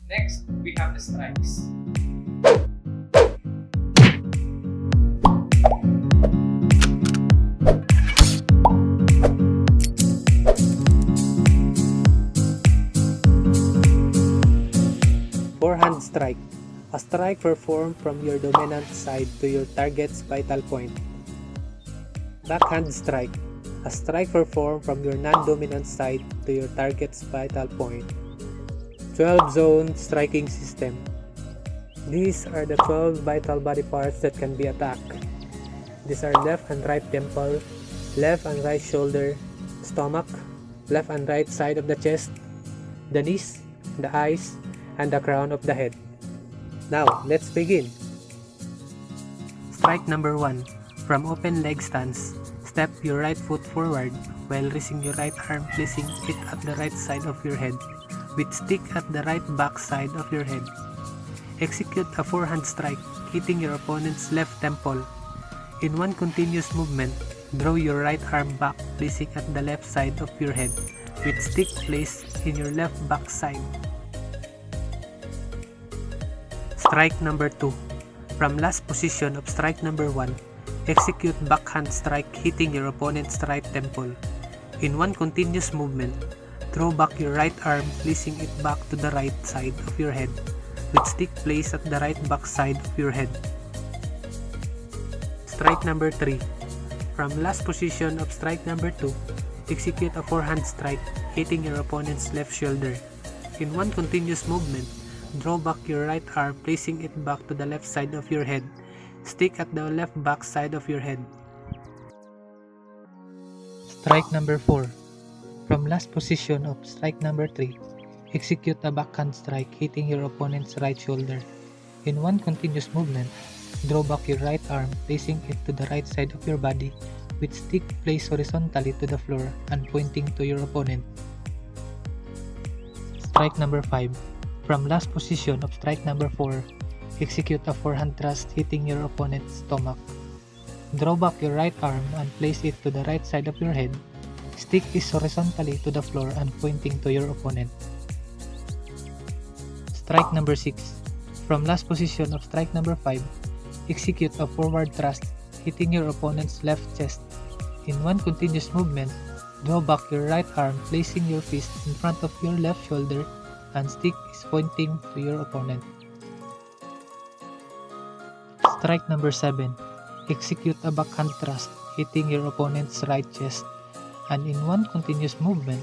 Next, we have the strikes. Forehand strike. A strike performed from your dominant side to your target's vital point. Backhand strike. A strike performed from your non-dominant side to your target's vital point. 12-zone striking system. These are the 12 vital body parts that can be attacked. These are left and right temple, left and right shoulder, stomach, left and right side of the chest, the knees, the eyes, and the crown of the head. Now, let's begin. Strike number 1. From open leg stance, step your right foot forward while raising your right arm, placing it at the right side of your head, with stick at the right back side of your head. Execute a forehand strike, hitting your opponent's left temple. In one continuous movement, draw your right arm back, placing at the left side of your head, with stick placed in your left back side. Strike number 2. From last position of strike number 1, execute backhand strike, hitting your opponent's right temple. In one continuous movement, throw back your right arm, placing it back to the right side of your head, with stick placed at the right back side of your head. Strike number 3. From last position of strike number 2, execute a forehand strike, hitting your opponent's left shoulder. In one continuous movement, draw back your right arm, placing it back to the left side of your head, stick at the left back side of your head. Strike number 4. From last position of strike number 3, execute a backhand strike, hitting your opponent's right shoulder. In one continuous movement, draw back your right arm, placing it to the right side of your body, with stick placed horizontally to the floor and pointing to your opponent. Strike number 5. From last position of strike number 4, execute a forehand thrust, hitting your opponent's stomach. Draw back your right arm and place it to the right side of your head. Stick is horizontally to the floor and pointing to your opponent. Strike number 6. From last position of strike number 5, execute a forward thrust, hitting your opponent's left chest. In one continuous movement, draw back your right arm, placing your fist in front of your left shoulder, and stick is pointing to your opponent. Strike number 7. Execute a backhand thrust, hitting your opponent's right chest, and in one continuous movement,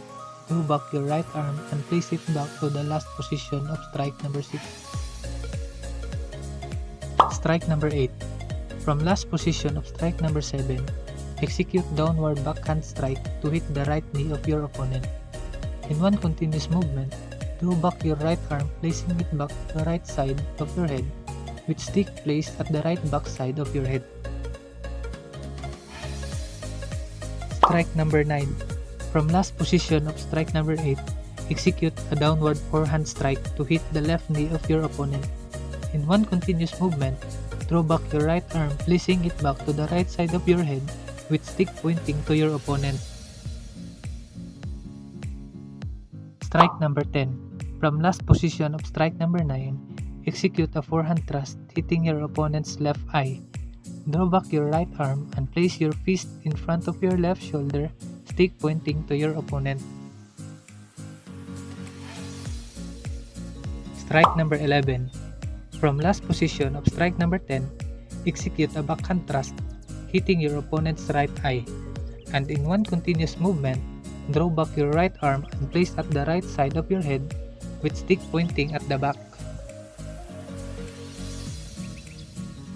draw back your right arm and place it back to the last position of strike number 6. Strike number 8. From last position of strike number 7, execute downward backhand strike to hit the right knee of your opponent. In one continuous movement, draw back your right arm, placing it back to the right side of your head, with stick placed at the right back side of your head. Strike number 9. From last position of strike number 8, execute a downward forehand strike to hit the left knee of your opponent. In one continuous movement, throw back your right arm, placing it back to the right side of your head, with stick pointing to your opponent. Strike number 10. From last position of strike number 9, execute a forehand thrust, hitting your opponent's left eye. Draw back your right arm and place your fist in front of your left shoulder, stick pointing to your opponent. Strike number 11. From last position of strike number 10, execute a backhand thrust, hitting your opponent's right eye, and in one continuous movement, draw back your right arm and place at the right side of your head, with stick pointing at the back.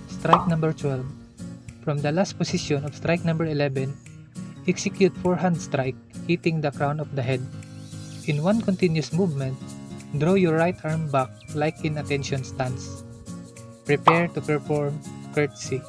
Strike number 12. From the last position of strike number 11, execute forehand strike, hitting the crown of the head. In one continuous movement, draw your right arm back like in attention stance. Prepare to perform curtsy.